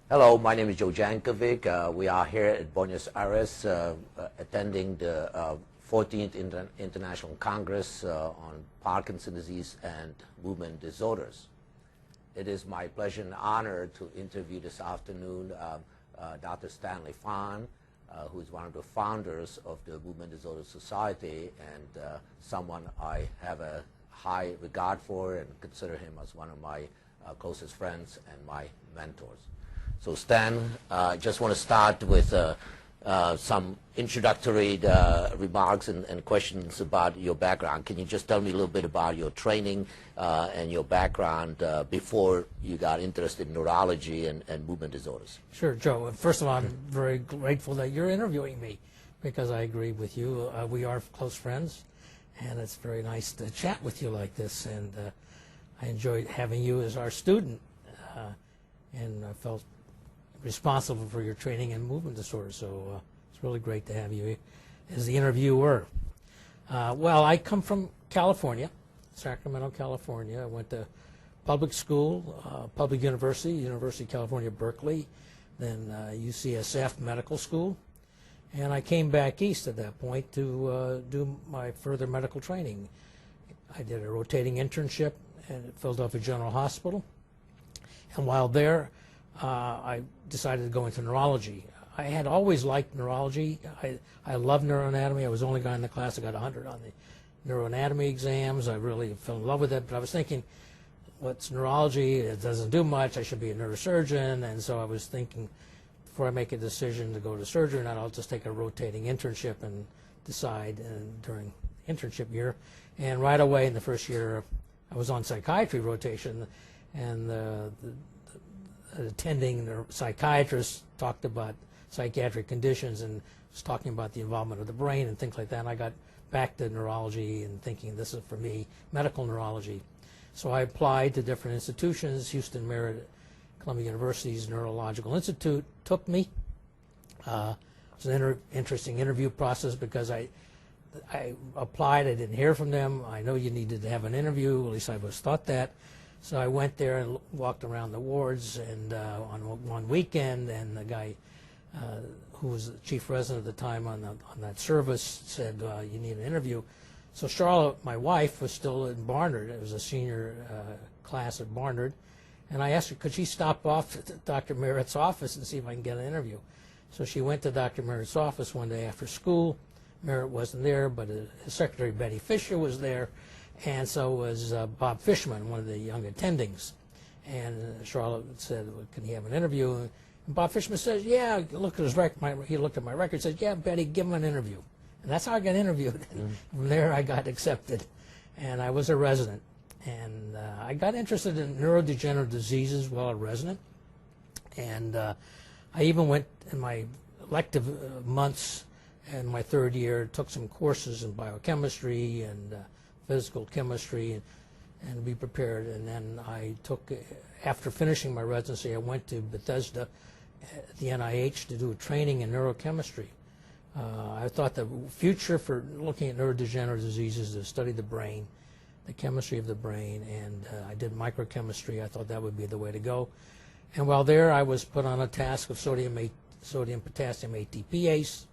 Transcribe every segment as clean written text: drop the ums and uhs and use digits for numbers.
Hello, my name is Joe Jankovic. We are here at Buenos Aires attending the 14th International Congress on Parkinson's disease and movement disorders. It is my pleasure and honor to interview this afternoon Dr. Stanley Fahn, who is one of the founders of the Movement Disorder Society and someone I have a high regard for and consider him as one of my closest friends and my mentors. So Stan, I just want to start with some introductory remarks and questions about your background. Can you just tell me a little bit about your training and your background before you got interested in neurology and movement disorders? Sure, Joe. First of all, I'm very grateful that you're interviewing me because I agree with you. We are close friends, and it's very nice to chat with you like this. And I enjoyed having you as our student, and I felt responsible for your training in movement disorders, so it's really great to have you as the interviewer. Well, I come from California, Sacramento, California. I went to public school, public university, University of California, Berkeley, then UCSF Medical School, and I came back east at that point to do my further medical training. I did a rotating internship at Philadelphia General Hospital, and while there, I decided to go into neurology. I had always liked neurology. I love neuroanatomy. I was the only guy in the class that got 100 on the neuroanatomy exams. I really fell in love with it, but I was thinking, what's neurology? It doesn't do much. I should be a neurosurgeon, and so I was thinking, before I make a decision to go to surgery, and I'll just take a rotating internship and decide during internship year. And right away in the first year, I was on psychiatry rotation, and attending the psychiatrist talked about psychiatric conditions and was talking about the involvement of the brain and things like that. And I got back to neurology and thinking this is for me, medical neurology. So I applied to different institutions. Houston Merritt, Columbia University's Neurological Institute took me. It was an interesting interview process because I applied, I didn't hear from them. I know you needed to have an interview, at least I was taught that. So I went there and walked around the wards, and on one weekend, and the guy who was the chief resident at the time on that service said, you need an interview. So Charlotte, my wife, was still in Barnard. It was a senior class at Barnard. And I asked her, could she stop off at Dr. Merritt's office and see if I can get an interview? So she went to Dr. Merritt's office one day after school. Merritt wasn't there, but his secretary, Betty Fisher, was there. And so was Bob Fishman, one of the young attendings. And Charlotte said, well, can he have an interview? And Bob Fishman says, yeah, look at his he looked at my record and said, yeah, Betty, give him an interview. And that's how I got interviewed. From there, I got accepted. And I was a resident. And I got interested in neurodegenerative diseases while a resident. And I even went in my elective months in my third year, took some courses in biochemistry and physical chemistry and be prepared. And then I took, after finishing my residency, I went to Bethesda at the NIH to do a training in neurochemistry. I thought the future for looking at neurodegenerative diseases is to study the brain, the chemistry of the brain, and I did microchemistry. I thought that would be the way to go. And while there, I was put on a task of sodium potassium ATPase,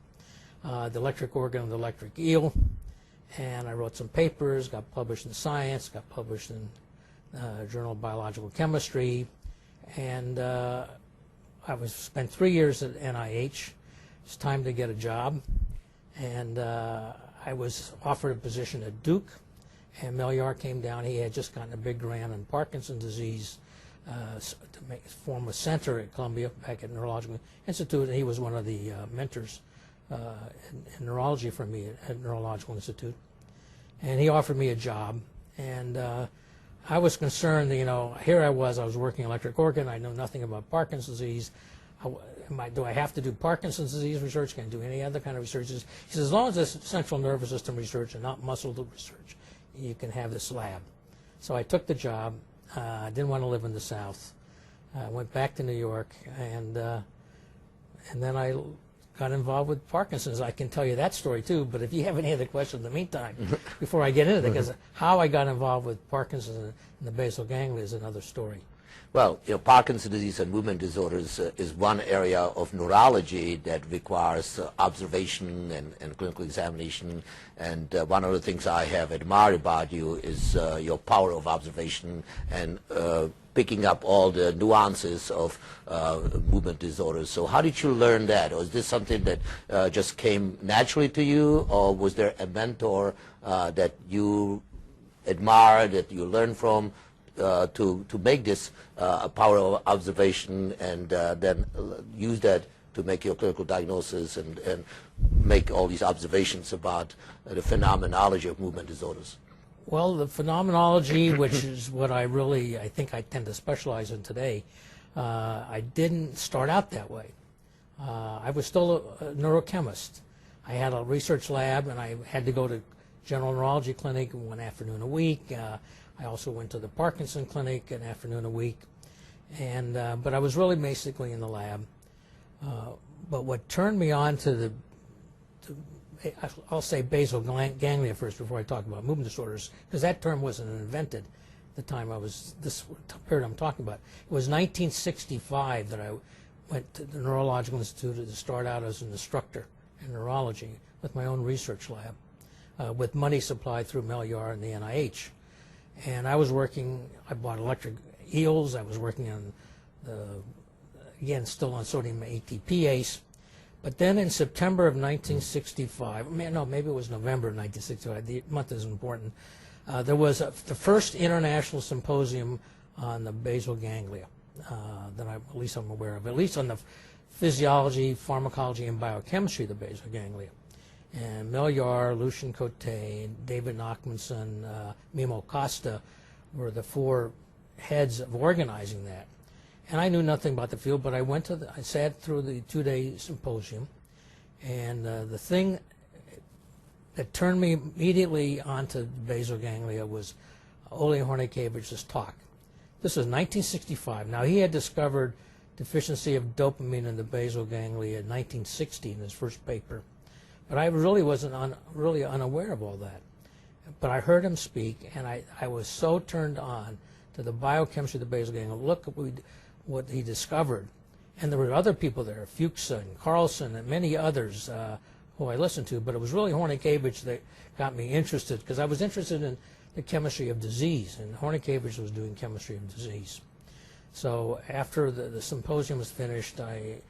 the electric organ of the electric eel. And I wrote some papers, got published in Science, got published in Journal of Biological Chemistry, and I spent 3 years at NIH. It's time to get a job, and I was offered a position at Duke, and Melior came down. He had just gotten a big grant on Parkinson's disease to form a center at Columbia, back at Neurological Institute, and he was one of the mentors in neurology for me at Neurological Institute. And he offered me a job, and I was concerned that, you know, here I was working electric organ, I know nothing about Parkinson's disease. Do I have to do Parkinson's disease research? Can I do any other kind of research? He says, as long as it's central nervous system research and not muscle research, you can have this lab. So I took the job. I didn't want to live in the South. I went back to New York, and then I got involved with Parkinson's. I can tell you that story too, but if you have any other questions in the meantime, before I get into it, because how I got involved with Parkinson's and the basal ganglia is another story. Well, Parkinson's disease and movement disorders is one area of neurology that requires observation and clinical examination. And one of the things I have admired about you is your power of observation and picking up all the nuances of movement disorders. So how did you learn that? Or is this something that just came naturally to you, or was there a mentor that you admire, that you learn from, to make this a power of observation, and then use that to make your clinical diagnosis and make all these observations about the phenomenology of movement disorders? Well, the phenomenology, which is what I think I tend to specialize in today, I didn't start out that way. I was still a neurochemist. I had a research lab, and I had to go to general neurology clinic 1 afternoon a week. I also went to the Parkinson clinic an afternoon a week, and but I was really basically in the lab. But what turned me on to I'll say basal ganglia first before I talk about movement disorders, because that term wasn't invented at the time this period I'm talking about. It was 1965 that I went to the Neurological Institute to start out as an instructor in neurology with my own research lab, with money supplied through Melior and the NIH. And I was working, I bought electric eels, I was working on again, still on sodium ATPase. But then in September of 1965, no, maybe it was November of 1965, the month isn't important, there was the first international symposium on the basal ganglia that at least I'm aware of, at least on the physiology, pharmacology, and biochemistry of the basal ganglia. And Melior, Lucien Cote, David Nachmanson, Mimo Costa were the 4 heads of organizing that. And I knew nothing about the field, but I sat through the 2-day symposium, and the thing that turned me immediately onto basal ganglia was Ole Hornikevich's talk. This was 1965. Now, he had discovered deficiency of dopamine in the basal ganglia in 1960 in his first paper. But I really wasn't really unaware of all that. But I heard him speak, and I was so turned on to the biochemistry of the basal ganglia. Look at what he discovered. And there were other people there, Fuchs and Carlson and many others who I listened to, but it was really Hornikevich that got me interested, because I was interested in the chemistry of disease, and Hornikevich was doing chemistry of disease. So after the symposium was finished, I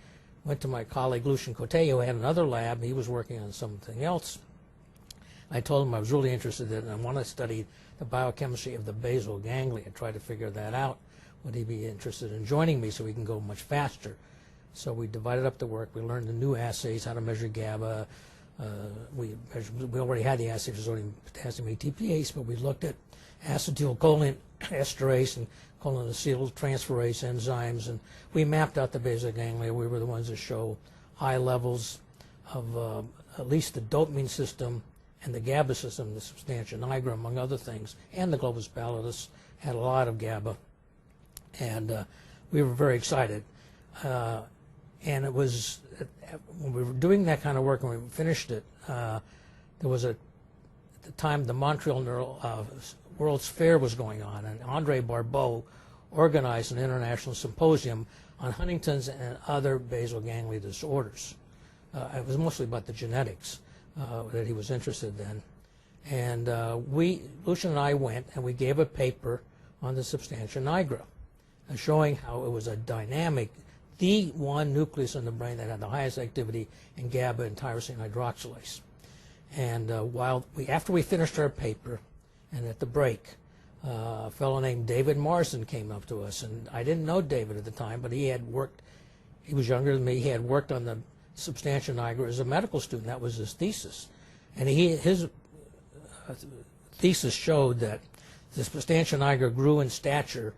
went to my colleague Lucien Cote, who had another lab. He was working on something else. I told him I was really interested in it, and I want to study the biochemistry of the basal ganglia, try to figure that out. Would he be interested in joining me so we can go much faster? So we divided up the work. We learned the new assays, how to measure GABA. We already had the assay for sodium potassium ATPase, but we looked at acetylcholine esterase and cholineacetyl transferase enzymes, and we mapped out the basal ganglia. We were the ones that show high levels of at least the dopamine system and the GABA system, the substantia nigra, among other things, and the globus pallidus had a lot of GABA, and we were very excited. And it was, when we were doing that kind of work and we finished it, there was at the time the Montreal World's Fair was going on, and Andre Barbeau organized an international symposium on Huntington's and other basal ganglia disorders. It was mostly about the genetics that he was interested in. And Lucien and I went and we gave a paper on the substantia nigra, showing how it was a dynamic, the one nucleus in the brain that had the highest activity in GABA and tyrosine hydroxylase. And after we finished our paper, and at the break, a fellow named David Marsden came up to us, and I didn't know David at the time, but he was younger than me. He had worked on the substantia nigra as a medical student. That was his thesis. And his thesis showed that the substantia nigra grew in stature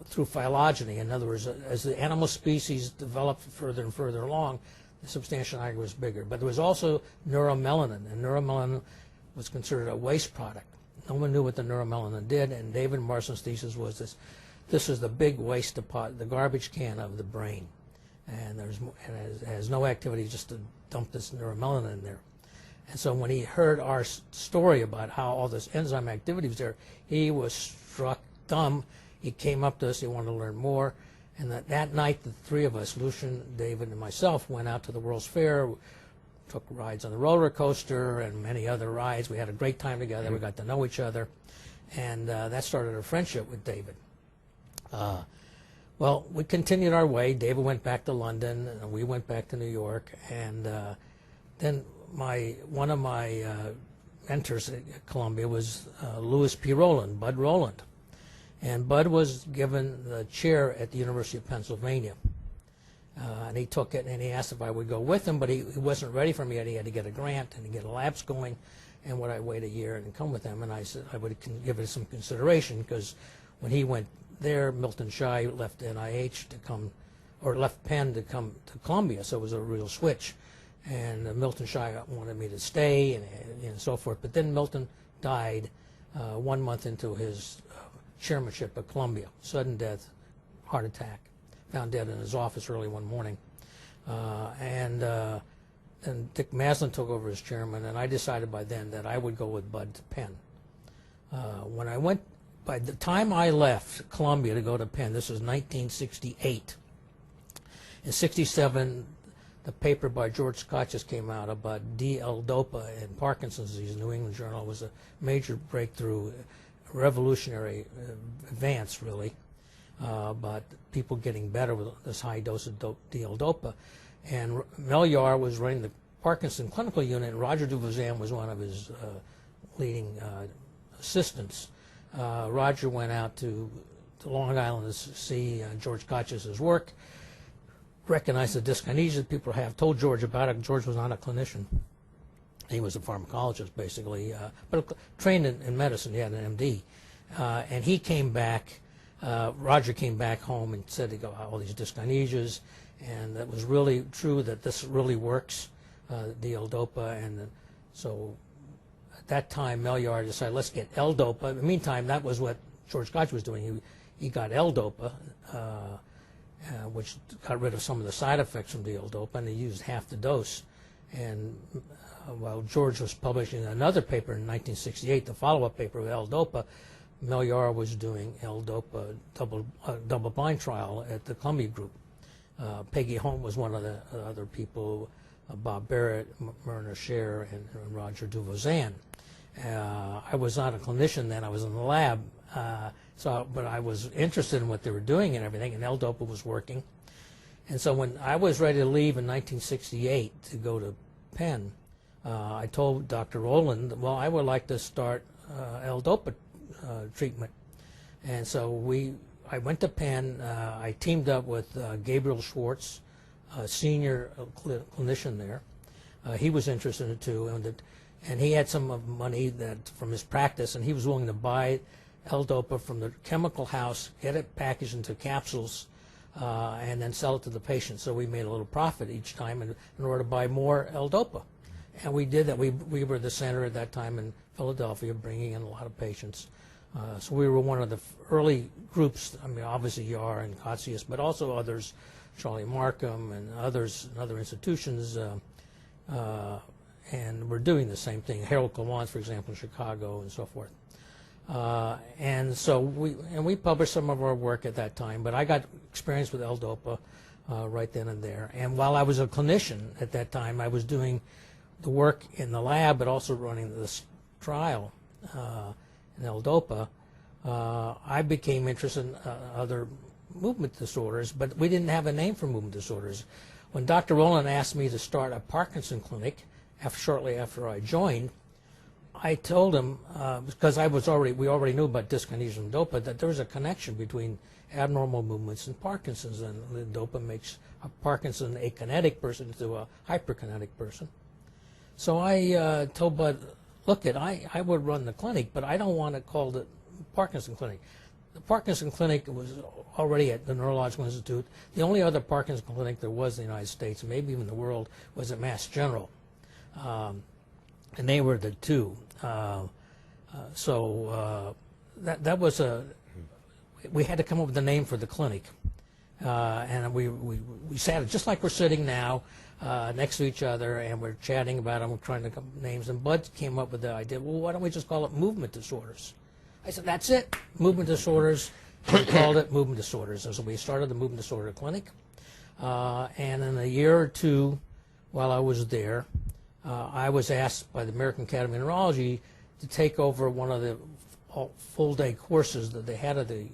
through phylogeny. In other words, as the animal species developed further and further along, the substantia nigra was bigger. But there was also neuromelanin, and neuromelanin was considered a waste product. No one knew what the neuromelanin did, and David Marsden's thesis was this is the big waste deposit, the garbage can of the brain. And it has no activity just to dump this neuromelanin in there. And so when he heard our story about how all this enzyme activity was there, he was struck dumb. he came up to us, he wanted to learn more. And that night, the three of us, Lucian, David, and myself, went out to the World's Fair, took rides on the roller coaster and many other rides. We had a great time together. We got to know each other. And that started a friendship with David. Well, we continued our way. David went back to London, and we went back to New York. And then one of my mentors at Columbia was Louis P. Rowland, Bud Rowland. And Bud was given the chair at the University of Pennsylvania. And he took it, and he asked if I would go with him, but he wasn't ready for me yet. He had to get a grant and to get labs going, and would I wait a year and come with him? And I said I would give it some consideration, because when he went there, Milton Shai left NIH to come, or left Penn to come to Columbia, so it was a real switch. And Milton Shai wanted me to stay and so forth. But then Milton died 1 month into his chairmanship at Columbia. Sudden death, heart attack. Found dead in his office early one morning. And Dick Maslin took over as chairman, and I decided by then that I would go with Bud to Penn. When I went, by the time I left Columbia to go to Penn, this was 1968. In 67, the paper by George Scotches came out about Ldopa and Parkinson's disease. New England Journal was a major breakthrough, revolutionary advance, really, about people getting better with this high dose of Ldopa. And Melior was running the Parkinson clinical unit, and Roger Duvazan was one of his leading assistants. Roger went out to Long Island to see George Scotches' work, recognized the dyskinesia people have, told George about it. George was not a clinician. He was a pharmacologist, basically, but trained in medicine. He had an MD. And he came back, Roger came back home and said he got all these dyskinesias, and that was really true, that this really works, the Ldopa. And so at that time, Melior decided, let's get Ldopa. In the meantime, that was what George Scotch was doing. He got Ldopa, which got rid of some of the side effects from the Ldopa, and he used half the dose. And while George was publishing another paper in 1968, the follow-up paper with Ldopa, Melior was doing Ldopa double-blind trial at the Columbia Group. Peggy Holm was one of the other people, Bob Barrett, Myrna Scher, and Roger Duvazan. I was not a clinician then. I was in the lab, but I was interested in what they were doing and everything, and Ldopa was working. And so when I was ready to leave in 1968 to go to Penn, I told Dr. Rowland, well, I would like to start Ldopa treatment. And so I went to Penn. I teamed up with Gabriel Schwartz, a senior clinician there. He was interested in it too, and he had some of money from his practice, and he was willing to buy Ldopa from the chemical house, get it packaged into capsules, and then sell it to the patient. So we made a little profit each time in order to buy more Ldopa. And we did that. We were the center at that time in Philadelphia, bringing in a lot of patients. So we were one of the early groups. I mean, obviously Yar and Kotzius, but also others, Charlie Markham and others and other institutions. And we're doing the same thing. Harold Klawans, for example, in Chicago, and so forth. And so we published some of our work at that time, but I got experience with Ldopa right then and there. And while I was a clinician at that time, I was doing the work in the lab, but also running this trial in Ldopa. I became interested in other movement disorders, but we didn't have a name for movement disorders. When Dr. Rowland asked me to start a Parkinson clinic shortly after I joined, I told him, because we already knew about dyskinesia and Ldopa, that there was a connection between abnormal movements and Parkinson's, and Ldopa makes a Parkinson akinetic person into a hyperkinetic person. So I told Bud, look, I would run the clinic, but I don't want to call it Parkinson Clinic. The Parkinson Clinic was already at the Neurological Institute. The only other Parkinson clinic there was in the United States, maybe even the world, was at Mass General. And they were the two. That was we had to come up with a name for the clinic. And we sat just like we're sitting now next to each other, and we're chatting about them, we're trying to come up with names. And Bud came up with the idea, well, why don't we just call it movement disorders? I said, that's it, movement disorders. We called it movement disorders. And so we started the movement disorder clinic. And in a year or two while I was there, I was asked by the American Academy of Neurology to take over one of the full-day courses that they had at the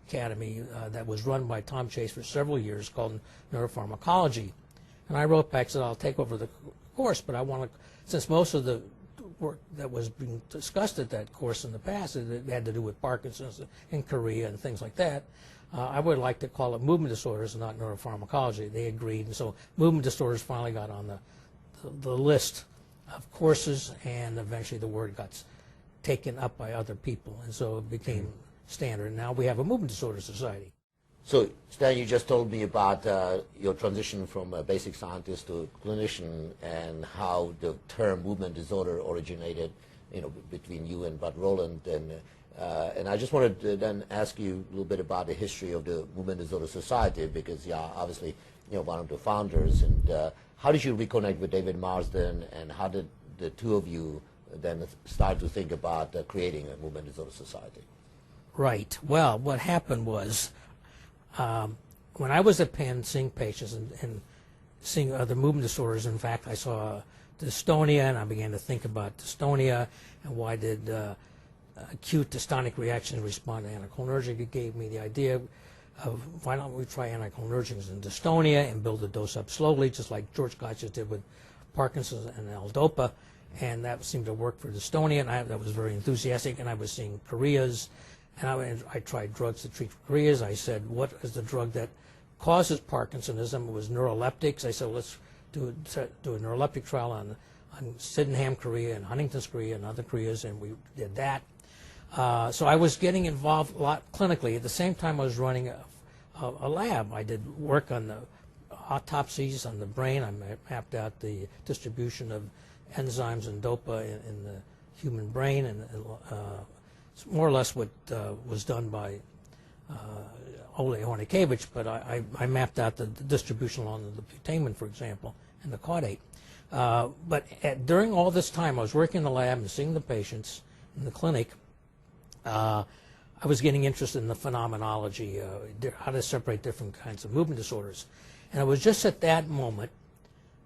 Academy that was run by Tom Chase for several years, called Neuropharmacology. And I wrote back and said, I'll take over the course, but I want to, since most of the work that was being discussed at that course in the past, it had to do with Parkinson's and chorea and things like that, I would like to call it movement disorders and not neuropharmacology. They agreed, and so movement disorders finally got on the list of courses, and eventually the word got taken up by other people, and so it became standard. And now we have a movement disorder society. So, Stan, you just told me about your transition from a basic scientist to a clinician, and how the term movement disorder originated, between you and Bud Rowland. And I just wanted to then ask you a little bit about the history of the Movement Disorder Society, because you're obviously, one of the founders. And how did you reconnect with David Marsden, and how did the two of you then start to think about creating a Movement Disorder Society? Right. Well, what happened was, when I was at Penn seeing patients and seeing other movement disorders, in fact, I saw dystonia, and I began to think about dystonia and why did acute dystonic reactions respond to anticholinergic. It gave me the idea of why don't we try anticholinergics in dystonia and build the dose up slowly, just like George Gotcha did with Parkinson's and Ldopa, and that seemed to work for dystonia, and I was very enthusiastic, and I was seeing choreas. And I tried drugs to treat choreas. I said, what is the drug that causes Parkinsonism? It was neuroleptics. I said, let's do a neuroleptic trial on Sydenham chorea and Huntington's chorea and other choreas, and we did that. So I was getting involved a lot clinically. At the same time, I was running a lab. I did work on the autopsies on the brain. I mapped out the distribution of enzymes and Ldopa in the human brain, and it's more or less what was done by Ole Hornikevich, but I mapped out the distribution along the putamen, for example, and the caudate. But during all this time, I was working in the lab and seeing the patients in the clinic. I was getting interested in the phenomenology, how to separate different kinds of movement disorders. And it was just at that moment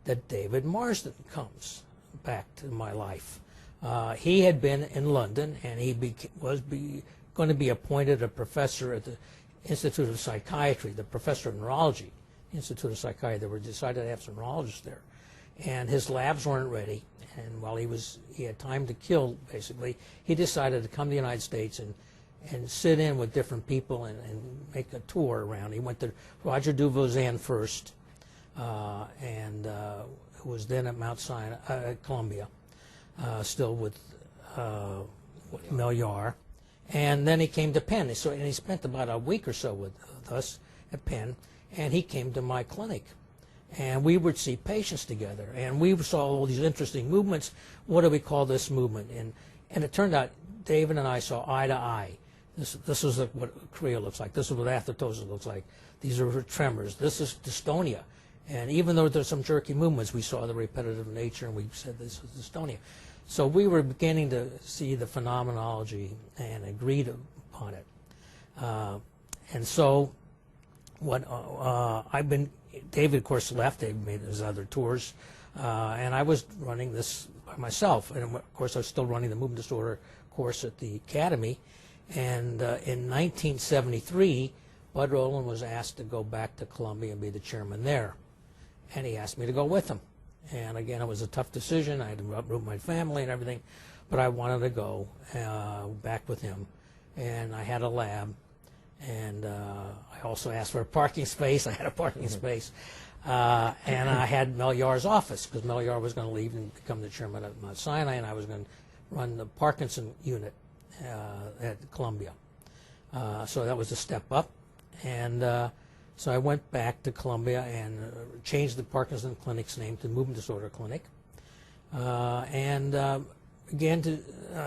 that David Marsden comes back to my life. He had been in London, and he was going to be appointed a professor at the Institute of Psychiatry, the professor of neurology, Institute of Psychiatry. They were decided to have some neurologists there. And his labs weren't ready, and while he had time to kill, basically, he decided to come to the United States and sit in with different people and make a tour around. He went to Roger Duvaucin first, who was then at Mount Sinai, Columbia, still with Melior. And then he came to Penn. And he spent about a week or so with us at Penn, and he came to my clinic. And we would see patients together, and we saw all these interesting movements. What do we call this movement? And it turned out David and I saw eye to eye. This is what chorea looks like. This is what athetosis looks like. These are tremors. This is dystonia. And even though there's some jerky movements, we saw the repetitive nature, and we said this is dystonia. So we were beginning to see the phenomenology and agreed upon it. And so what David, of course, left. David made his other tours, and I was running this by myself. And of course, I was still running the movement disorder course at the Academy. And in 1973, Bud Rowland was asked to go back to Columbia and be the chairman there. And he asked me to go with him. And again, it was a tough decision. I had to uproot my family and everything, but I wanted to go back with him. And I had a lab, and I also asked for a parking space. I had a parking space. And I had Melior's office, because Melior was going to leave and become the chairman at Mount Sinai, and I was going to run the Parkinson unit at Columbia. So that was a step up. And so I went back to Columbia and changed the Parkinson Clinic's name to Movement Disorder Clinic, and began to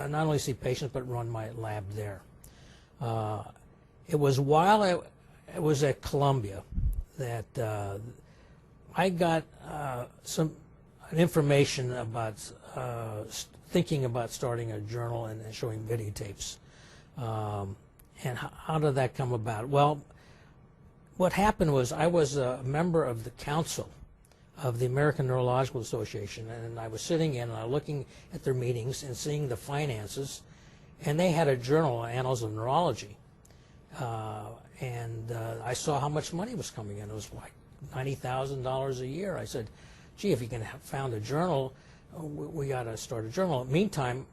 not only see patients but run my lab there. It was while I was at Columbia that I got some information about thinking about starting a journal and showing videotapes. And how did that come about? Well, what happened was I was a member of the council of the American Neurological Association, and I was sitting in and I was looking at their meetings and seeing the finances, and they had a journal, Annals of Neurology, and I saw how much money was coming in. It was like $90,000 a year. I said, gee, if you can found a journal, we got to start a journal. Meantime,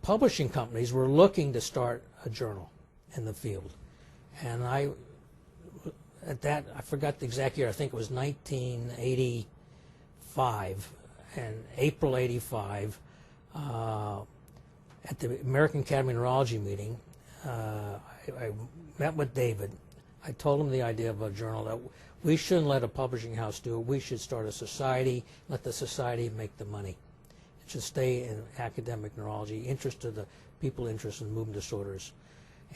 publishing companies were looking to start a journal in the field, and I forgot the exact year. I think it was 1985, and April '85, at the American Academy of Neurology meeting, I met with David. I told him the idea of a journal, that we shouldn't let a publishing house do it. We should start a society, let the society make the money. It should stay in academic neurology, interest to the people interested in movement disorders.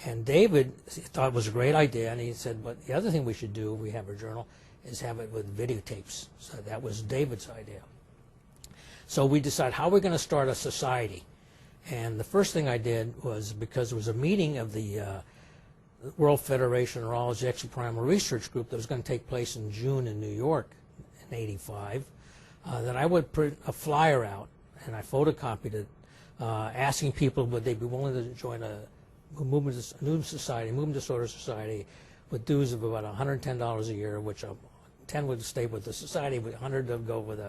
And David thought it was a great idea, and he said, but the other thing we should do if we have a journal is have it with videotapes. So that was David's idea. So we decided, how are we going to start a society? And the first thing I did was, because there was a meeting of the World Federation of Neurology Exoprimary Research Group that was going to take place in June in New York in '85, that I would print a flyer out, and I photocopied it, asking people would they be willing to join a movement disorder society with dues of about $110 a year, which 10 would stay with the society, with 100 would go with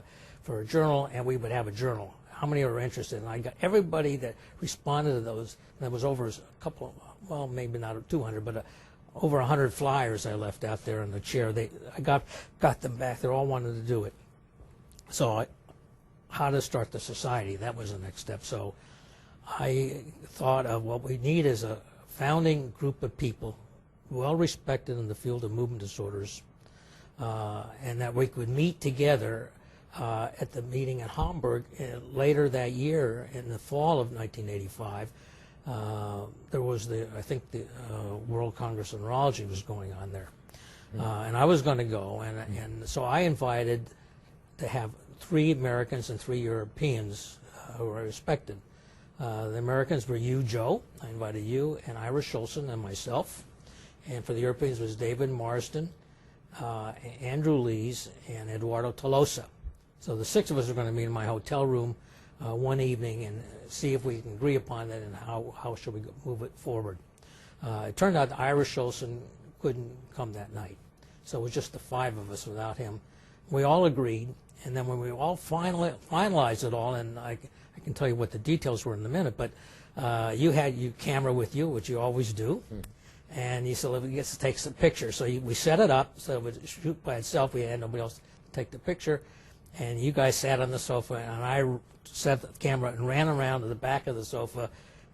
for a journal, and we would have a journal. How many are interested? And I got everybody that responded to those. There was over a couple, well, maybe not 200, but over 100 flyers I left out there in the chair. I got them back. They all wanted to do it. So how to start the society, that was the next step. So I thought of what we need is a founding group of people well respected in the field of movement disorders, and that we could meet together at the meeting in Hamburg later that year in the fall of 1985. There was I think the World Congress of Neurology was going on there, and I was going to go, and so I invited to have 3 Americans and 3 Europeans who are respected. The Americans were you, Joe. I invited you, and Ira Schulzen, and myself. And for the Europeans was David Marsden, Andrew Lees, and Eduardo Tolosa. So the 6 of us are going to meet in my hotel room one evening and see if we can agree upon that and how should we move it forward. It turned out Ira Schulzen couldn't come that night. So it was just the 5 of us without him. We all agreed, and then when we all finalized it all, and I can tell you what the details were in a minute, but you had your camera with you, which you always do, and you said, "Let us take some pictures." So we set it up so it would shoot by itself. We had nobody else to take the picture, and you guys sat on the sofa, and I set the camera and ran around to the back of the sofa,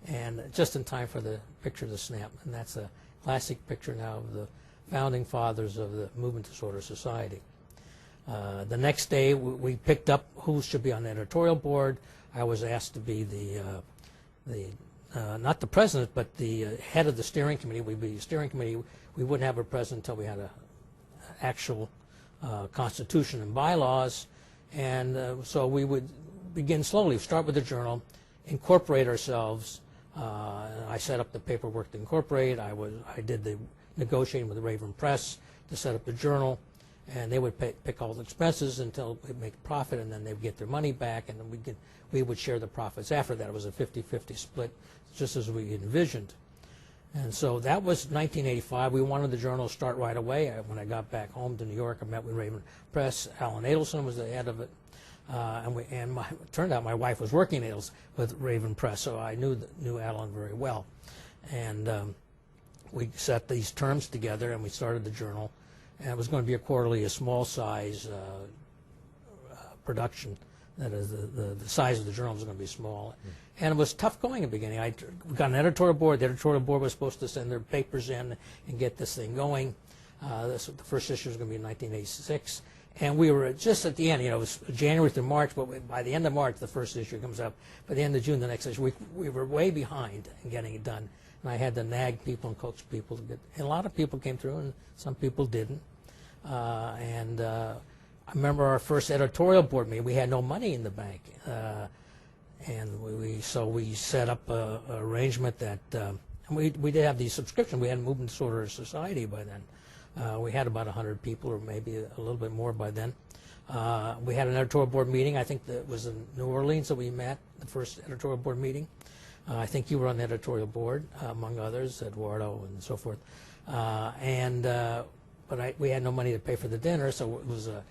and just in time for the picture to snap. And that's a classic picture now of the founding fathers of the Movement Disorder Society. The next day, we picked up who should be on the editorial board. I was asked to be not the president, but the head of the steering committee. We'd be the steering committee. We wouldn't have a president until we had an actual constitution and bylaws. And so we would begin slowly, start with the journal, incorporate ourselves. I set up the paperwork to incorporate. I did the negotiating with the Raven Press to set up the journal. And they would pick all the expenses until we make a profit, and then they would get their money back, and then we would share the profits. After that, it was a 50-50 split, just as we envisioned. And so that was 1985. We wanted the journal to start right away. When I got back home to New York, I met with Raven Press. Alan Adelson was the head of it. It turned out my wife was working with Raven Press, so I knew Alan very well. And we set these terms together, and we started the journal. And it was going to be a quarterly, a small size production. That is, the size of the journal was going to be small. And it was tough going at the beginning. We got an editorial board. The editorial board was supposed to send their papers in and get this thing going. The first issue was going to be in 1986. And we were just at the end. It was January through March, but by the end of March, the first issue comes up. By the end of June, the next issue. We were way behind in getting it done. And I had to nag people and coax people to get. And a lot of people came through, and some people didn't. I remember our first editorial board meeting. We had no money in the bank, and so we set up an arrangement that and we did have the subscription. We had a movement disorder society by then. We had about 100 people, or maybe a little bit more by then. We had an editorial board meeting. I think that it was in New Orleans that we met, the first editorial board meeting. I think you were on the editorial board, among others, Eduardo and so forth. But we had no money to pay for the dinner, so it was a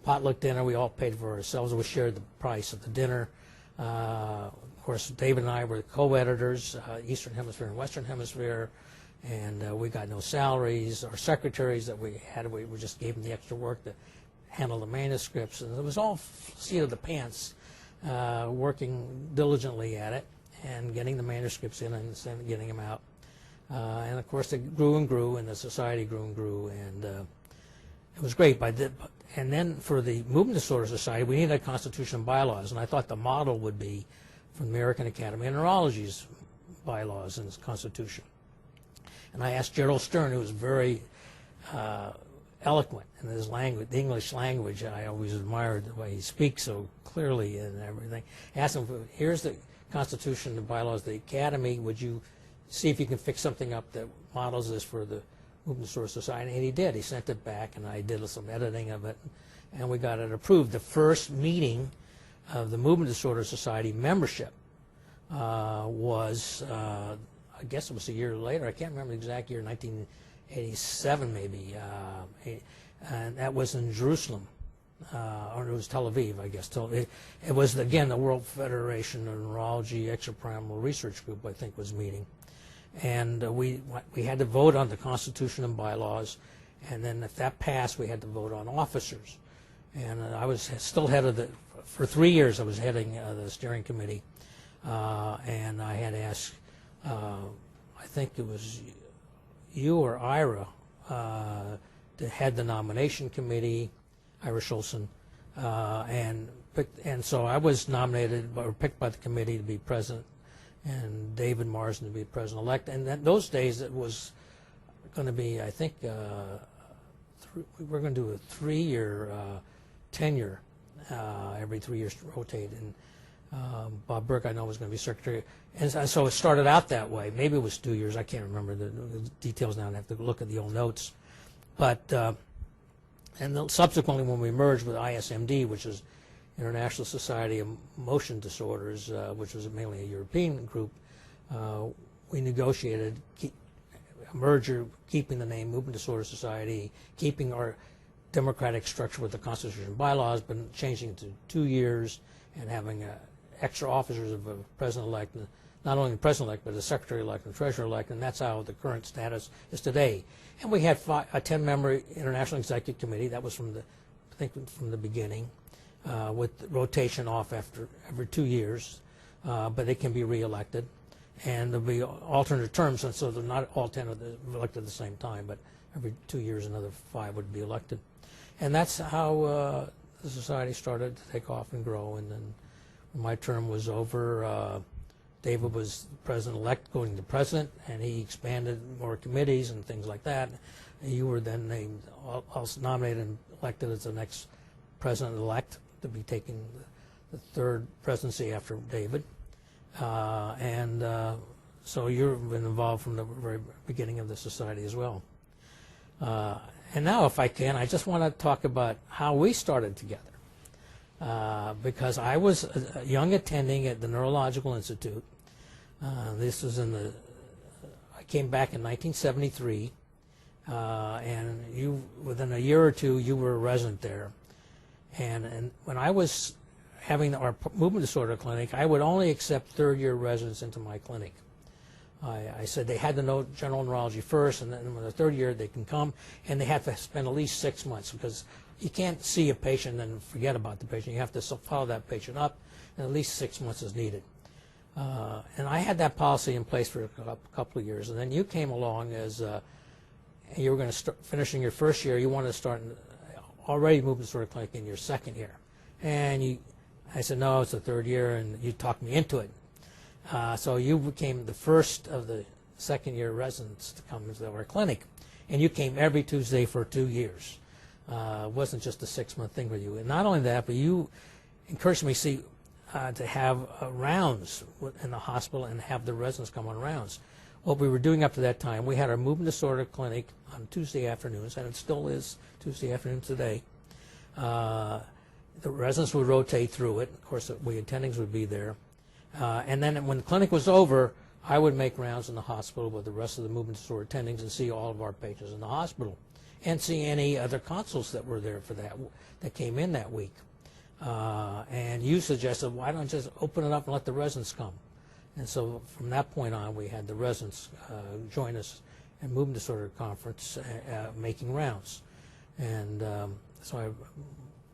potluck dinner. We all paid for ourselves. We shared the price of the dinner. Of course, David and I were co-editors, Eastern Hemisphere and Western Hemisphere, and we got no salaries. Our secretaries that we had, we just gave them the extra work to handle the manuscripts, and it was all seat of the pants, working diligently at it and getting the manuscripts in and getting them out. And of course, it grew and grew, and the society grew and grew, and it was great. And then for the Movement Disorder Society, we needed a constitution and bylaws, and I thought the model would be from the American Academy of Neurology's bylaws and its constitution. And I asked Gerald Stern, who was very eloquent in his language, the English language. I always admired the way he speaks so clearly and everything. I asked him, here's the constitution and bylaws of the Academy. Would you see if you can fix something up that models this for the Movement Disorder Society? And he did. He sent it back, and I did some editing of it, and we got it approved. The first meeting of the Movement Disorder Society membership was, I guess it was a year later. I can't remember the exact year, 1987 maybe, and that was in Jerusalem, or it was Tel Aviv, I guess. It was, again, the World Federation of Neurology Extrapyramidal Research Group, I think, was meeting. And we had to vote on the Constitution and bylaws, and then if that passed, we had to vote on officers. And I was still head of for 3 years I was heading the steering committee, and I had asked, I think it was you or Ira, to head the nomination committee, Ira Schulzen, and so I was nominated or picked by the committee to be president, and David Marsden to be president-elect. And those days it was going to be, I think, we were going to do a 3-year tenure, every 3 years to rotate. And Bob Burke, I know, was going to be secretary. And so it started out that way. Maybe it was 2 years. I can't remember the details now. I have to look at the old notes. But and then subsequently, when we merged with ISMD, which is International Society of Motion Disorders, which was mainly a European group, we negotiated a merger, keeping the name Movement Disorder Society, keeping our democratic structure with the Constitution and bylaws, but changing it to 2 years and having extra officers of a president-elect, not only the president-elect, but the secretary-elect and treasurer-elect, and that's how the current status is today. And we had a 10-member International Executive Committee. That was from the beginning, with rotation off every 2 years, but they can be reelected, and there'll be alternate terms, and so they're not all 10 of them elected at the same time, but every 2 years another 5 would be elected. And that's how the society started to take off and grow. And then when my term was over, David was president-elect, going to president, and he expanded more committees and things like that. And you were then named, also nominated and elected as the next president-elect to be taking the third presidency after David. So you've been involved from the very beginning of the society as well. And now, if I can, I just want to talk about how we started together. Because I was a young attending at the Neurological Institute. This was I came back in 1973, and within a year or two, you were a resident there. And when I was having our movement disorder clinic, I would only accept third-year residents into my clinic. I said they had to know general neurology first, and then in the third year they can come, and they have to spend at least 6 months, because you can't see a patient and forget about the patient. You have to follow that patient up, and at least 6 months is needed. And I had that policy in place for a couple of years, and then you came along as you were going to start finishing your first year. You wanted to start already movement disorder clinic in your second year, and I said no, it's the third year, and you talked me into it. So you became the first of the second-year residents to come into our clinic, and you came every Tuesday for 2 years. It wasn't just a 6-month thing for you. And not only that, but you encouraged me to have rounds in the hospital and have the residents come on rounds. what we were doing up to that time, we had our movement disorder clinic on Tuesday afternoons, and it still is Tuesday afternoon today. The residents would rotate through it. Of course, we attendings would be there. And then when the clinic was over, I would make rounds in the hospital with the rest of the movement disorder attendings and see all of our patients in the hospital and see any other consults that were there for that came in that week. And you suggested, why don't you just open it up and let the residents come? And so from that point on, we had the residents join us at Movement Disorder Conference making rounds. And so I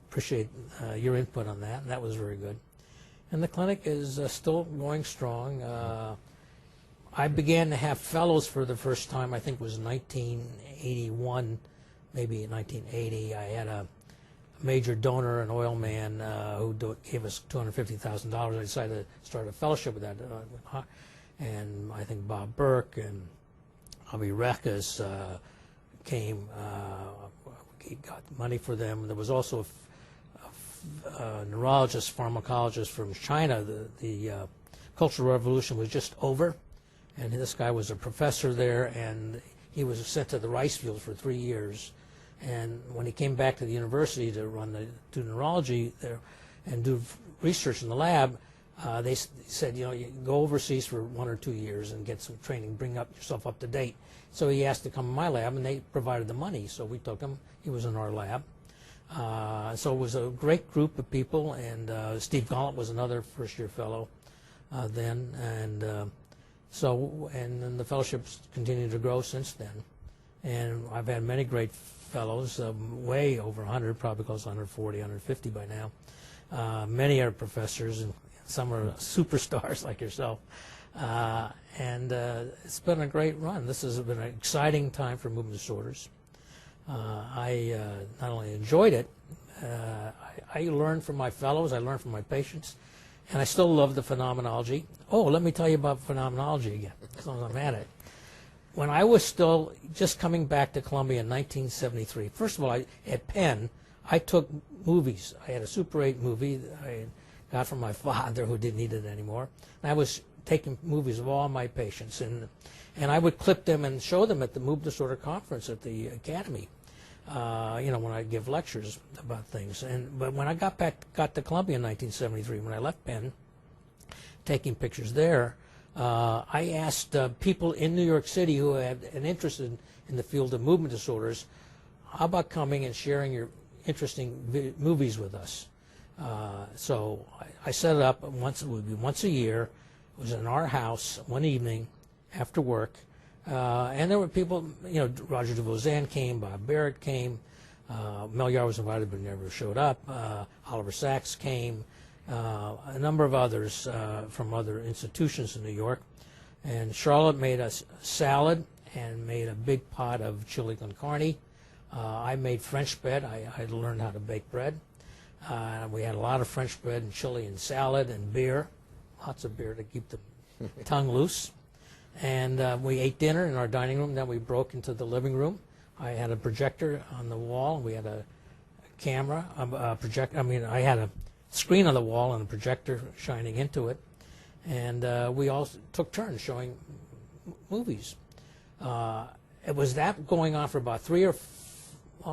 appreciate your input on that, and that was very good. And the clinic is still going strong. I began to have fellows for the first time, I think it was 1981, maybe 1980. I had a major donor, an oil man, who gave us $250,000. I decided to start a fellowship with that. And I think Bob Burke and Avi Rekas came. He got money for them. There was also a neurologist, pharmacologist from China. The Cultural Revolution was just over, and this guy was a professor there, and he was sent to the rice fields for 3 years. And when he came back to the university to do neurology there and do research in the lab, they said, you know, you go overseas for 1 or 2 years and get some training, bring yourself up to date. So he asked to come in my lab, and they provided the money. So we took him. He was in our lab. So it was a great group of people, and Steve Gollett was another first-year fellow then. And and then the fellowships continued to grow since then. And I've had many great fellows, way over 100, probably close to 140, 150 by now. Many are professors, and some are superstars like yourself. And it's been a great run. This has been an exciting time for movement disorders. I not only enjoyed it, I learned from my fellows, I learned from my patients, and I still love the phenomenology. Oh, let me tell you about phenomenology again, as long as I'm at it. When I was still just coming back to Columbia in 1973, first of all, at Penn, I took movies. I had a Super 8 movie that I got from my father, who didn't need it anymore. And I was taking movies of all my patients, and I would clip them and show them at the Movement Disorder Conference at the Academy, you know, when I give lectures about things. But when I got to Columbia in 1973, when I left Penn, taking pictures there, I asked people in New York City who had an interest in the field of movement disorders, how about coming and sharing your interesting movies with us? So I set it up once. It would be once a year. It was in our house one evening after work, and there were people. You know, Roger DeVozan came, Bob Barrett came, Mel Yar was invited but never showed up. Oliver Sacks came, a number of others from other institutions in New York, and Charlotte made us salad and made a big pot of chili con carne. I made French bread. I learned how to bake bread. We had a lot of French bread and chili and salad and beer, lots of beer to keep the tongue loose. And we ate dinner in our dining room. Then we broke into the living room. I had a projector on the wall. We had a camera, I had a screen on the wall and a projector shining into it. And we all took turns showing movies. It was that going on for about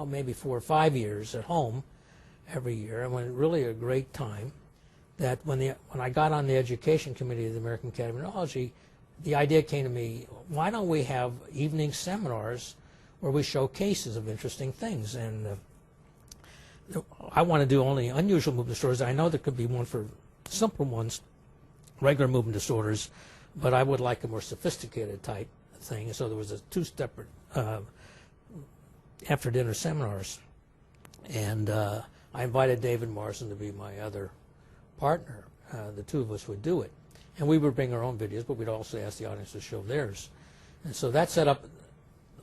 maybe 4 or 5 years at home every year, and when really a great time. That when I got on the education committee of the American Academy of Neurology, the idea came to me, why don't we have evening seminars where we show cases of interesting things? And I want to do only unusual movement disorders. I know there could be one for simple ones, regular movement disorders, but I would like a more sophisticated type thing. So there was a 2 separate after dinner seminars, and I invited David Morrison to be my other partner. The 2 of us would do it, and we would bring our own videos, but we'd also ask the audience to show theirs. And so that set up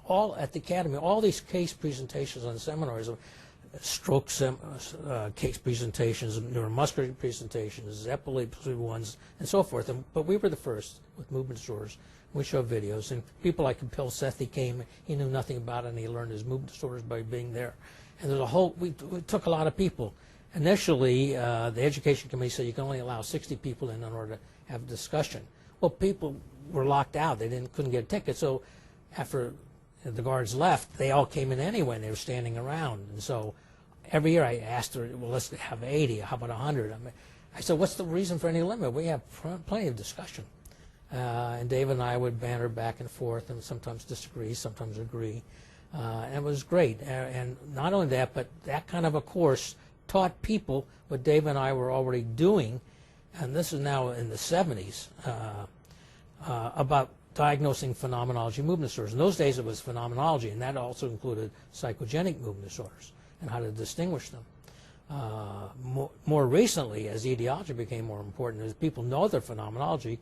all at the Academy, all these case presentations on seminars, stroke case presentations, neuromuscular presentations, epilepsy ones, and so forth. But we were the first with movement disorders. We showed videos, and people like Bill Sethi came. He knew nothing about it, and he learned his movement disorders by being there. And there's a whole, we took a lot of people. Initially, the education committee said you can only allow 60 people in order to have a discussion. Well, people were locked out. They couldn't get a ticket. So after the guards left, they all came in anyway, and they were standing around. And so every year I asked her, well, let's have 80. How about 100? I said, what's the reason for any limit? We have plenty of discussion. And Dave and I would banter back and forth and sometimes disagree, sometimes agree. And it was great. And not only that, but that kind of a course taught people what Dave and I were already doing, and this is now in the 70s, about diagnosing phenomenology movement disorders. In those days it was phenomenology, and that also included psychogenic movement disorders and how to distinguish them. More recently, as etiology became more important, as people know their phenomenology,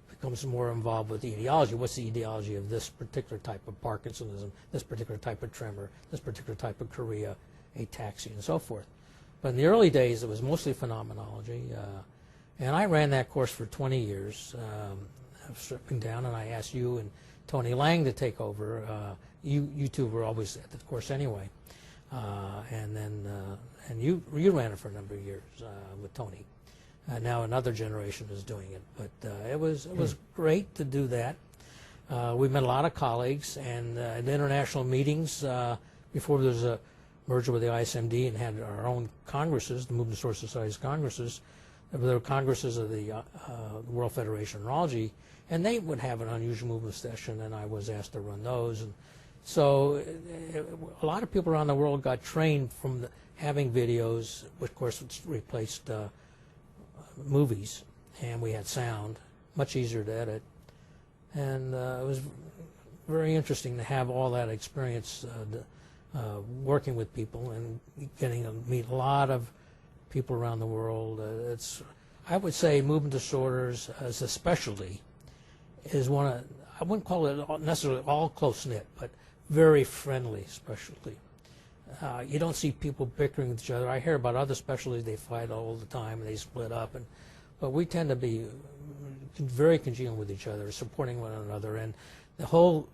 becomes more involved with etiology. What's the etiology of this particular type of Parkinsonism, this particular type of tremor, this particular type of chorea, ataxia, and so forth. But in the early days, it was mostly phenomenology. And I ran that course for 20 years, stripping down, and I asked you and Tony Lang to take over. You two were always at the course anyway. And you ran it for a number of years with Tony. Now another generation is doing it, but it was great to do that. We met a lot of colleagues, and at international meetings before there was a merger with the ISMD and had our own congresses, the Movement Disorder Society's congresses. There were congresses of the World Federation of Neurology, and they would have an unusual movement session, and I was asked to run those. And so a lot of people around the world got trained from having videos, which of course replaced movies, and we had sound, much easier to edit, and it was very interesting to have all that experience working with people and getting to meet a lot of people around the world. I would say movement disorders as a specialty is one of, I wouldn't call it necessarily all close-knit, but very friendly specialty. You don't see people bickering with each other. I hear about other specialties, they fight all the time and they split up, but we tend to be very congenial with each other, supporting one another, and the whole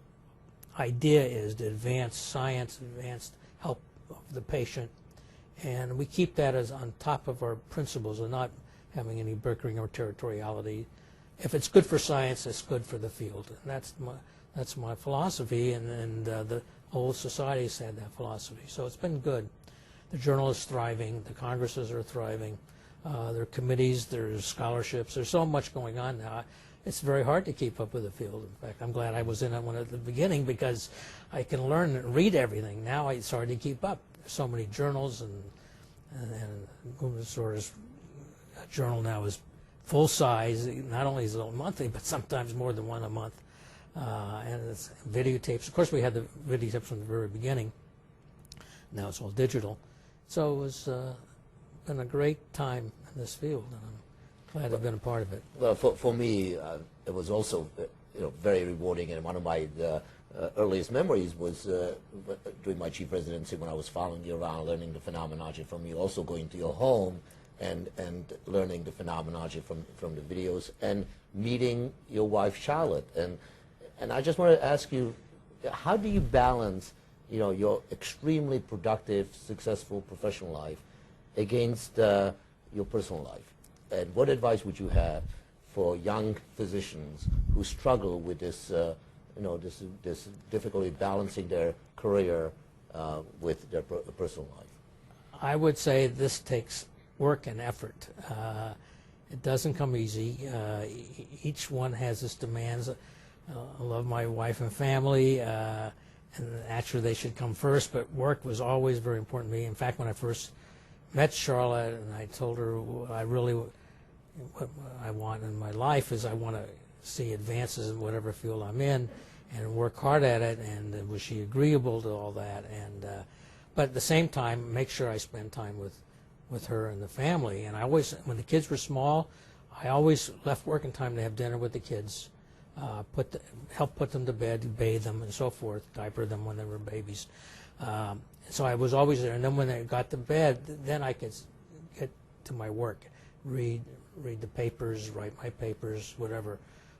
idea is to advance science, advance help of the patient, and we keep that as on top of our principles of not having any bickering or territoriality. If it's good for science, it's good for the field, and that's my philosophy, and the whole society's had that philosophy. So it's been good. The journal is thriving. The congresses are thriving. There are committees. There's scholarships. There's so much going on now. It's very hard to keep up with the field. In fact, I'm glad I was in it at the beginning because I can learn and read everything. Now it's hard to keep up. There's so many journals, and movement disorders journal now is full size. Not only is it monthly, but sometimes more than one a month. And it's videotapes. Of course, we had the videotapes from the very beginning. Now it's all digital. So it was been a great time in this field, and I'm glad I've been a part of it. Well, for me, it was also very rewarding, and one of my earliest memories was during my chief residency when I was following you around, learning the phenomenology from you, also going to your home and learning the phenomenology from the videos, and meeting your wife Charlotte. And I just want to ask you, how do you balance, your extremely productive, successful professional life against your personal life? And what advice would you have for young physicians who struggle with this, this difficulty balancing their career with their personal life? I would say this takes work and effort. It doesn't come easy. Each one has its demands. I love my wife and family, and actually they should come first, but work was always very important to me. In fact, when I first met Charlotte and I told her what I want in my life is I want to see advances in whatever field I'm in and work hard at it, and was she agreeable to all that? And but at the same time, make sure I spend time with her and the family. And I always, when the kids were small, I always left work in time to have dinner with the kids. Help put them to bed, bathe them, and so forth, diaper them when they were babies. So I was always there. And then when they got to bed, then I could get to my work, read the papers, write my papers, whatever.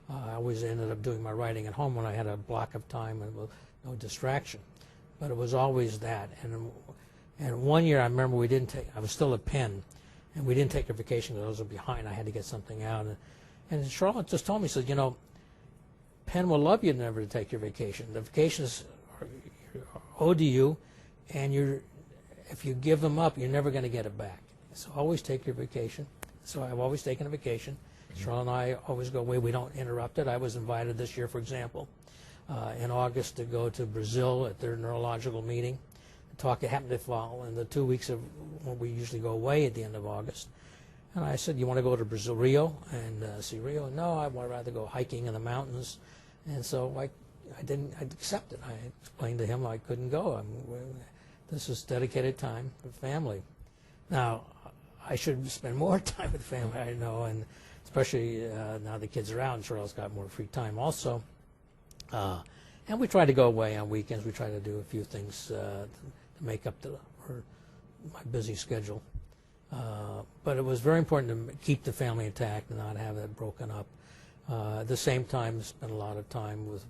I always ended up doing my writing at home when I had a block of time and no distraction. But it was always that. And one year I remember I was still at Penn, and we didn't take a vacation because I was behind. I had to get something out. And Charlotte just told me, said, you know, Penn will love you never to take your vacation. The vacations are owed to you, and if you give them up, you're never going to get it back. So always take your vacation. So I've always taken a vacation. Charlotte and I always go away. We don't interrupt it. I was invited this year, for example, in August to go to Brazil at their neurological meeting. It happened to fall in the 2 weeks of when we usually go away at the end of August. And I said, you want to go to Brazil, Rio, and see Rio? No, I'd rather go hiking in the mountains. And so I accepted. I explained to him I couldn't go. This is dedicated time for family. Now, I should spend more time with family, I know, and especially now the kids are out and Charlotte's got more free time also. And we try to go away on weekends. We try to do a few things to make up my busy schedule. But it was very important to keep the family intact and not have that broken up. At the same time, spend a lot of time with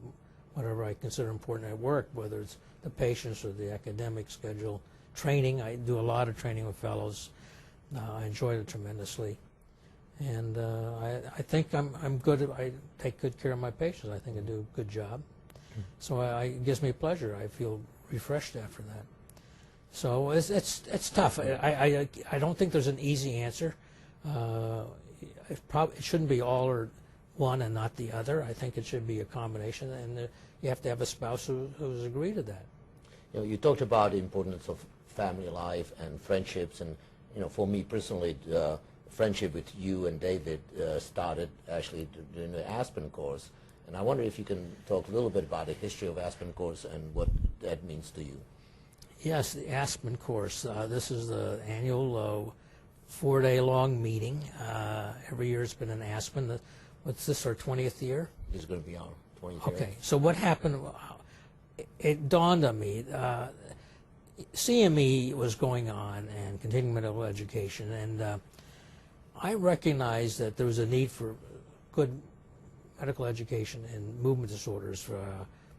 whatever I consider important at work, whether it's the patients or the academic schedule. Training, I do a lot of training with fellows. I enjoy it tremendously. And I think I'm good. I take good care of my patients. I think I do a good job. So it gives me pleasure. I feel refreshed after that. So it's tough. I don't think there's an easy answer. It shouldn't be all or one and not the other. I think it should be a combination, and you have to have a spouse who's agreed to that. You know, you talked about the importance of family life and friendships, and you know, for me personally, friendship with you and David started actually during the Aspen Course. And I wonder if you can talk a little bit about the history of Aspen Course and what that means to you. Yes, the Aspen Course. This is the annual 4-day-long meeting. Every year it's been in Aspen. What's this, our 20th year? This is going to be our 20th year. Okay, so what happened, it dawned on me, CME was going on and continuing medical education, and I recognized that there was a need for good medical education in movement disorders for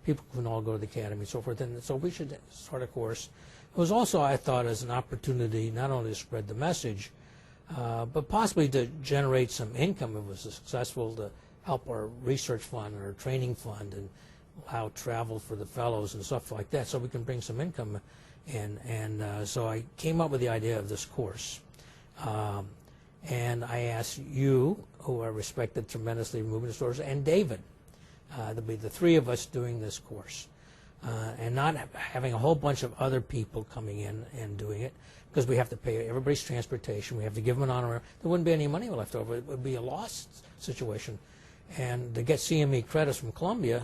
people who can all go to the academy and so forth, and so we should start a course. It was also, I thought, as an opportunity not only to spread the message, but possibly to generate some income if it was successful, to help our research fund or training fund and allow travel for the fellows and stuff like that, so we can bring some income in. And so I came up with the idea of this course. And I asked you, who I respected tremendously, movement disorders, and David, to be the three of us doing this course, and not having a whole bunch of other people coming in and doing it, because we have to pay everybody's transportation. We have to give them an honorarium. There wouldn't be any money left over. It would be a lost situation. And to get CME credits from Columbia,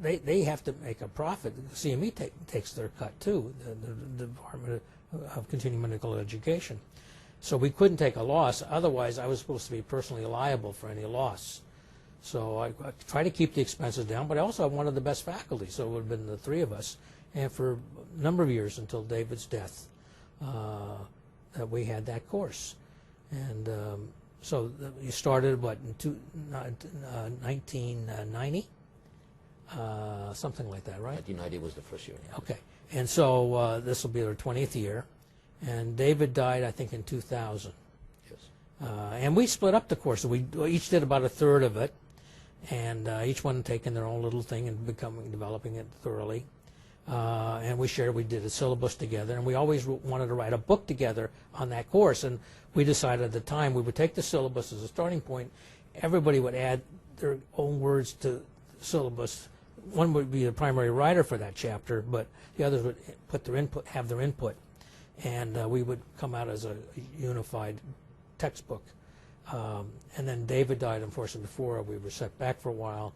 they have to make a profit. CME takes their cut too, the Department of Continuing Medical Education. So we couldn't take a loss. Otherwise, I was supposed to be personally liable for any loss. So I try to keep the expenses down, but I also wanted the best faculty, so it would have been the three of us. And for a number of years until David's death, that we had that course. And so you started, what, in 1990? Something like that, right? 1990 was the first year. Okay. And so this will be our 20th year. And David died, I think, in 2000. Yes. And we split up the course. We each did about a third of it, and each one taking their own little thing and developing it thoroughly. And we did a syllabus together, and we always wanted to write a book together on that course. And we decided at the time we would take the syllabus as a starting point. Everybody would add their own words to the syllabus. One would be the primary writer for that chapter, but the others would have their input. And we would come out as a unified textbook. And then David died, unfortunately, before we were set back for a while.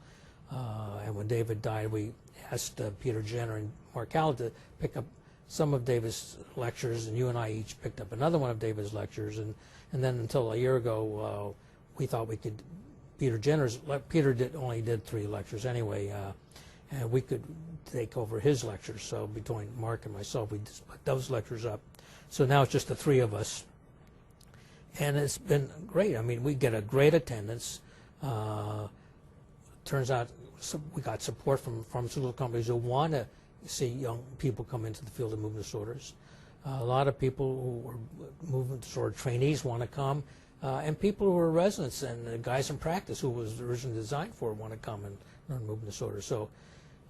And when David died, we asked Peter Jenner and Mark Howell to pick up some of David's lectures, and you and I each picked up another one of David's lectures. And then until a year ago, we thought we could. Peter only did 3 lectures anyway, and we could take over his lectures. So between Mark and myself, we split those lectures up. So now it's just the 3 of us. And it's been great. I mean, we get a great attendance. Turns out we got support from pharmaceutical companies who want to see young people come into the field of movement disorders. A lot of people who are movement disorder trainees want to come. and people who were residents and guys in practice who was originally designed for it want to come and learn movement disorder. So,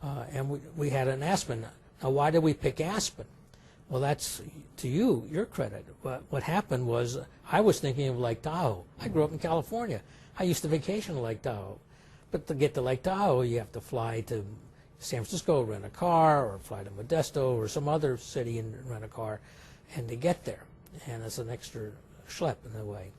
and we had an Aspen. Now, why did we pick Aspen? Well, that's to you, your credit. But what happened was I was thinking of Lake Tahoe. I grew up in California. I used to vacation in Lake Tahoe. But to get to Lake Tahoe, you have to fly to San Francisco, rent a car, or fly to Modesto or some other city and rent a car, and to get there. And it's an extra schlep in a way.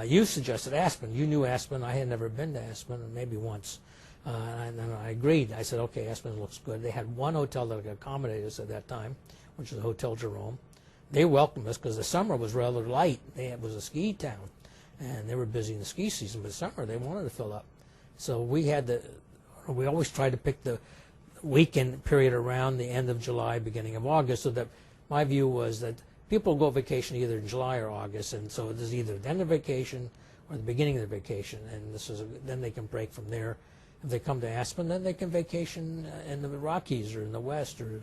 You suggested Aspen. You knew Aspen. I had never been to Aspen, maybe once. And I agreed. I said, okay, Aspen looks good. They had one hotel that could accommodate us at that time, which is Hotel Jerome. They welcomed us because the summer was rather light. It was a ski town, and they were busy in the ski season. But summer, they wanted to fill up. So we always tried to pick the weekend period around the end of July, beginning of August, so that my view was that people go vacation either in July or August, and so it is either the end of vacation or the beginning of the vacation, and then they can break from there. If they come to Aspen, then they can vacation in the Rockies or in the West, or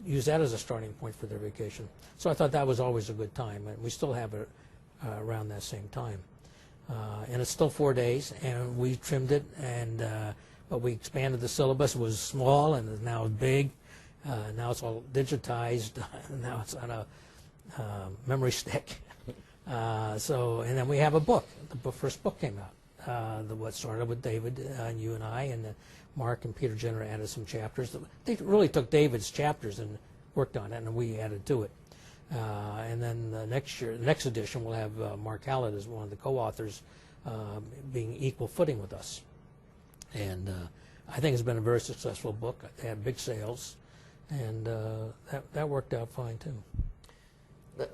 use that as a starting point for their vacation. So I thought that was always a good time, and we still have it around that same time. And it's still 4 days, and we trimmed it, and but we expanded the syllabus. It was small, and is now big. Now it's all digitized. Now it's on a memory stick. And then we have a book. The first book came out. What started with David and you and I, and Mark and Peter Jenner added some chapters. They really took David's chapters and worked on it, and we added to it. And then the next edition, we'll have Mark Hallett as one of the co-authors, being equal footing with us. And I think it's been a very successful book. They had big sales, and that worked out fine too.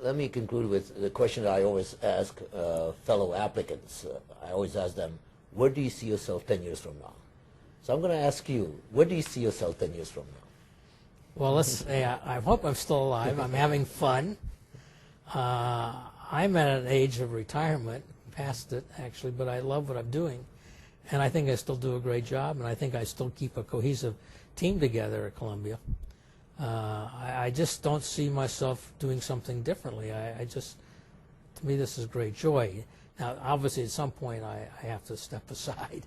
Let me conclude with the question that I always ask fellow applicants. I always ask them, where do you see yourself 10 years from now? So I'm going to ask you, where do you see yourself 10 years from now? Well, let's say I hope I'm still alive. I'm having fun. I'm at an age of retirement, past it actually, but I love what I'm doing. And I think I still do a great job, and I think I still keep a cohesive team together at Columbia. I just don't see myself doing something differently. To me, this is great joy. Now, obviously, at some point, I have to step aside.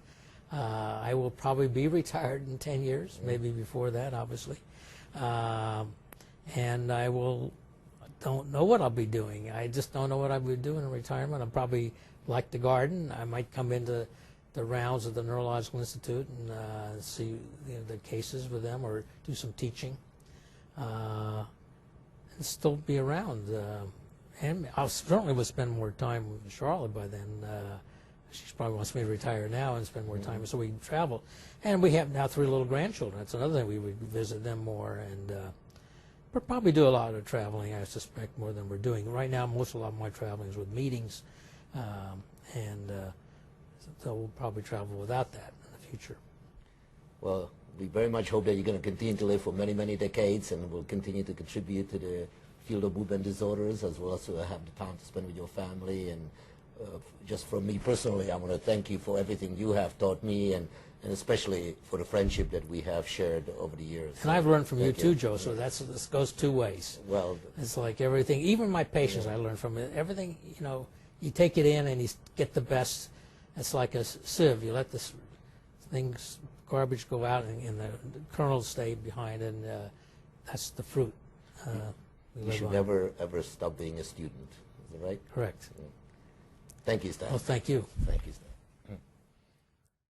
I will probably be retired in 10 years, maybe before that, obviously. And don't know what I'll be doing. I just don't know what I'll be doing in retirement. I'll probably like to garden. I might come into the rounds of the Neurological Institute and see the cases with them, or do some teaching. And still be around. And I certainly would spend more time with Charlotte by then. She probably wants me to retire now and spend more time, so we can travel. And we have now 3 little grandchildren. That's another thing. We would visit them more, and we'll probably do a lot of traveling, I suspect, more than we're doing. Right now, a lot of my traveling is with meetings, so we'll probably travel without that in the future. Well, we very much hope that you're going to continue to live for many, many decades, and will continue to contribute to the field of movement disorders, as well as to have the time to spend with your family. And just from me personally, I want to thank you for everything you have taught me, and especially for the friendship that we have shared over the years. And I've learned from you too, Joe, so this goes 2 ways. Well, it's like everything, even my patients, I learned from it. Everything, you take it in and you get the best. It's like a sieve. You let this garbage go out, and the kernels stay behind, and that's the fruit. You should never, ever stop being a student. Is that right? Correct. Thank you, Stan. Well, thank you. Thank you, Stan.